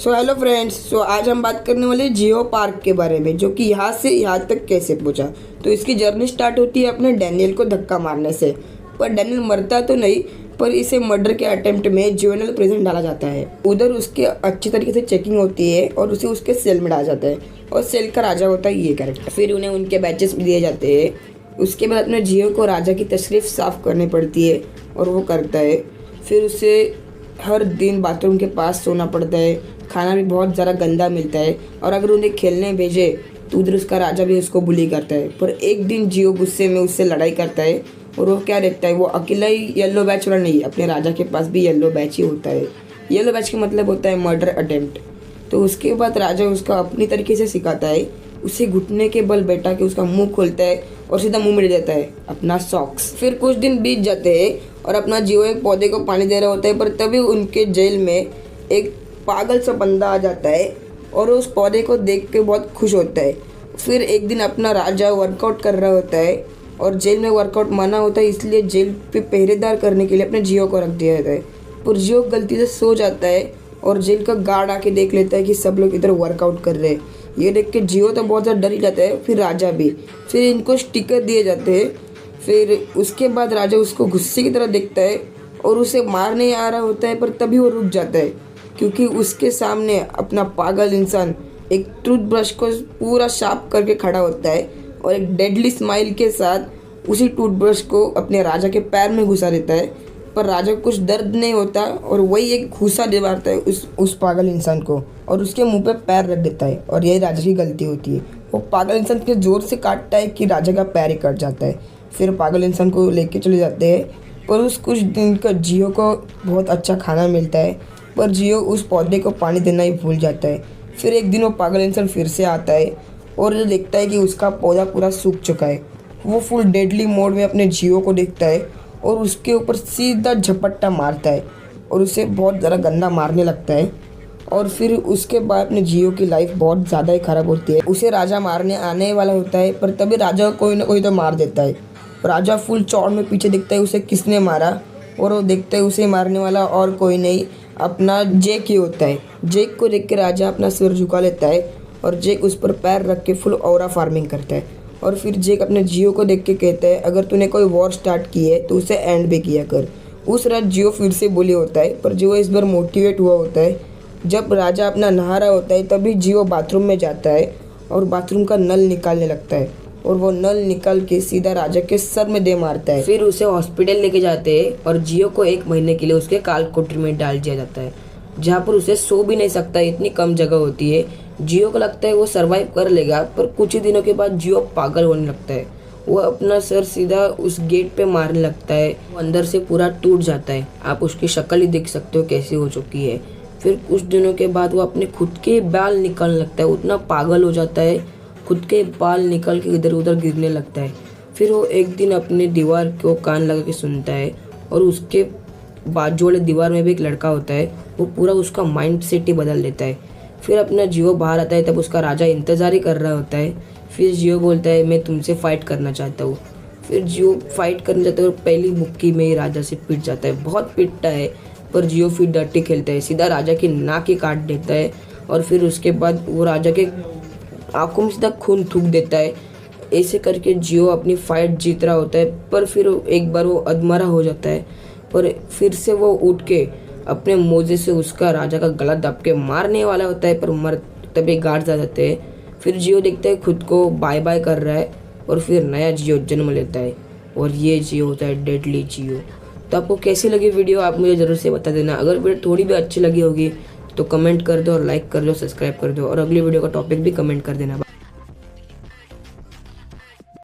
So hello friends, आज हम बात करने वाले जियो पार्क के बारे में, जो कि यहाँ से यहाँ तक कैसे पहुँचा। तो इसकी जर्नी स्टार्ट होती है अपने डैनियल को धक्का मारने से। पर डैनियल मरता तो नहीं, पर इसे मर्डर के अटेम्प्ट में जुवेनाइल प्रिजन डाला जाता है। उधर उसके अच्छी तरीके से चेकिंग होती है और उसे उसके सेल में डाला जाता है, और सेल का राजा होता है ये कैरेक्टर। फिर उन्हें उनके बैचेस दिए जाते हैं। उसके बाद अपने जियो को राजा की तशरीफ साफ करनी पड़ती है, और वो करता है। फिर उसे हर दिन बाथरूम के पास सोना पड़ता है। खाना भी बहुत ज़्यादा गंदा मिलता है, और अगर उन्हें खेलने भेजे तो उधर उसका राजा भी उसको बुली करता है। पर एक दिन जियो गुस्से में उससे लड़ाई करता है, और वो क्या देखता है, वो अकेला ही येलो बैच वाला नहीं, अपने राजा के पास भी येलो बैच ही होता है। येलो बैच का मतलब होता है मर्डर अटेम्प्ट। तो उसके बाद राजा उसका अपनी तरीके से सिखाता है। उसे घुटने के बल बैठा के उसका मुंह खोलता है और सीधा मुंह में देता है अपना सॉक्स। फिर कुछ दिन बीत जाते हैं और अपना जियो एक पौधे को पानी दे रहा होता है, पर तभी उनके जेल में एक पागल सा बंदा आ जाता है, और उस पौधे को देख के बहुत खुश होता है। फिर एक दिन अपना राजा वर्कआउट कर रहा होता है, और जेल में वर्कआउट माना होता है, इसलिए जेल पे पहरेदार करने के लिए अपने जियो को रख दिया जाता है। पर जियो गलती से सो जाता है, और जेल का गार्ड आके देख लेता है कि सब लोग इधर वर्कआउट कर रहे हैं। ये देख के जियो तो बहुत ज़्यादा डर ही जाता है, फिर राजा भी। फिर इनको स्टिकर दिए जाते हैं। फिर उसके बाद राजा उसको गुस्से की तरह देखता है और उसे मारने आ रहा होता है, पर तभी वो रुक जाता है, क्योंकि उसके सामने अपना पागल इंसान एक टूथब्रश को पूरा शार्प करके खड़ा होता है, और एक डेडली स्माइल के साथ उसी टूथब्रश को अपने राजा के पैर में घुसा देता है। पर राजा को कुछ दर्द नहीं होता, और वही एक घूसा दे मारता है उस पागल इंसान को, और उसके मुंह पे पैर रख देता है। और यही राजा की गलती होती है। वो पागल इंसान के ज़ोर से काटता है कि राजा का पैर ही कट जाता है। फिर पागल इंसान को लेके चले जाते हैं। पर उस कुछ दिन का जियो को बहुत अच्छा खाना मिलता है, पर जियो उस पौधे को पानी देना ही भूल जाता है। फिर एक दिन वो पागल इंसान फिर से आता है, और जो देखता है कि उसका पौधा पूरा सूख चुका है। वो फुल डेडली मोड में अपने जियो को देखता है, और उसके ऊपर सीधा झपट्टा मारता है, और उसे बहुत ज़्यादा गंदा मारने लगता है। और फिर उसके बाद अपने जियो की लाइफ बहुत ज़्यादा ही ख़राब होती है। उसे राजा मारने आने वाला होता है, पर तभी राजा को कोई ना कोई तो मार देता है। राजा फुल चौड़ में पीछे देखता है उसे किसने मारा, और वो देखता है उसे मारने वाला और कोई नहीं, अपना जेक ही होता है। जेक को देख के राजा अपना सिर झुका लेता है, और जेक उस पर पैर रख के फुल ऑरा फार्मिंग करता है। और फिर जेक अपने जियो को देख के कहता है, अगर तूने कोई वॉर स्टार्ट की है तो उसे एंड भी किया कर। उस रात जियो फिर से बोली होता है, पर जियो इस बार मोटिवेट हुआ होता है। जब राजा अपना नहा रहा होता है, तभी जियो बाथरूम में जाता है, और बाथरूम का नल निकालने लगता है, और वो नल निकाल के सीधा राजा के सर में दे मारता है। फिर उसे हॉस्पिटल लेके जाते हैं, और जियो को 1 महीने के लिए उसके काल कोठरी में डाल दिया जाता है, जहाँ पर उसे सो भी नहीं सकता, इतनी कम जगह होती है। जियो को लगता है वो सरवाइव कर लेगा, पर कुछ ही दिनों के बाद जियो पागल होने लगता है। वो अपना सर सीधा उस गेट पे मारने लगता है। वो अंदर से पूरा टूट जाता है। आप उसकी शक्ल ही देख सकते हो कैसी हो चुकी है। फिर कुछ दिनों के बाद वो अपने खुद के बाल निकालने लगता है, उतना पागल हो जाता है, खुद के बाल निकल के इधर उधर गिरने लगता है। फिर वो एक दिन अपने दीवार को कान लगा के सुनता है, और उसके बाजू वाले दीवार में भी एक लड़का होता है। वो पूरा उसका माइंड सेट ही बदल देता है। फिर अपना जियो बाहर आता है, तब उसका राजा इंतज़ार ही कर रहा होता है। फिर जियो बोलता है, मैं तुमसे फ़ाइट करना चाहता हूँ। फिर जियो फाइट करना चाहता है, और पहली मुक्की में ही राजा से पिट जाता है। बहुत पिटता है, पर जियो फिर डर्टी खेलता है, सीधा राजा की नाक ही काट देता है। और फिर उसके बाद वो राजा के आँखों में सीधा खून थूक देता है। ऐसे करके जियो अपनी फाइट जीत रहा होता है, पर फिर एक बार वो अधमरा हो जाता है। पर फिर से वो उठ के अपने मोजे से उसका राजा का गला दब के मारने वाला होता है, पर मर तभी गार्ड्स आ जाते हैं। फिर जियो देखता है खुद को बाय बाय कर रहा है, और फिर नया जियो जन्म लेता है, और ये जियो होता है डेडली जियो। तो आपको कैसी लगी वीडियो, आप मुझे ज़रूर से बता देना। अगर वीडियो थोड़ी भी अच्छी लगी होगी तो कमेंट कर दो, और लाइक कर दो, सब्सक्राइब कर दो, और अगली वीडियो का टॉपिक भी कमेंट कर देना।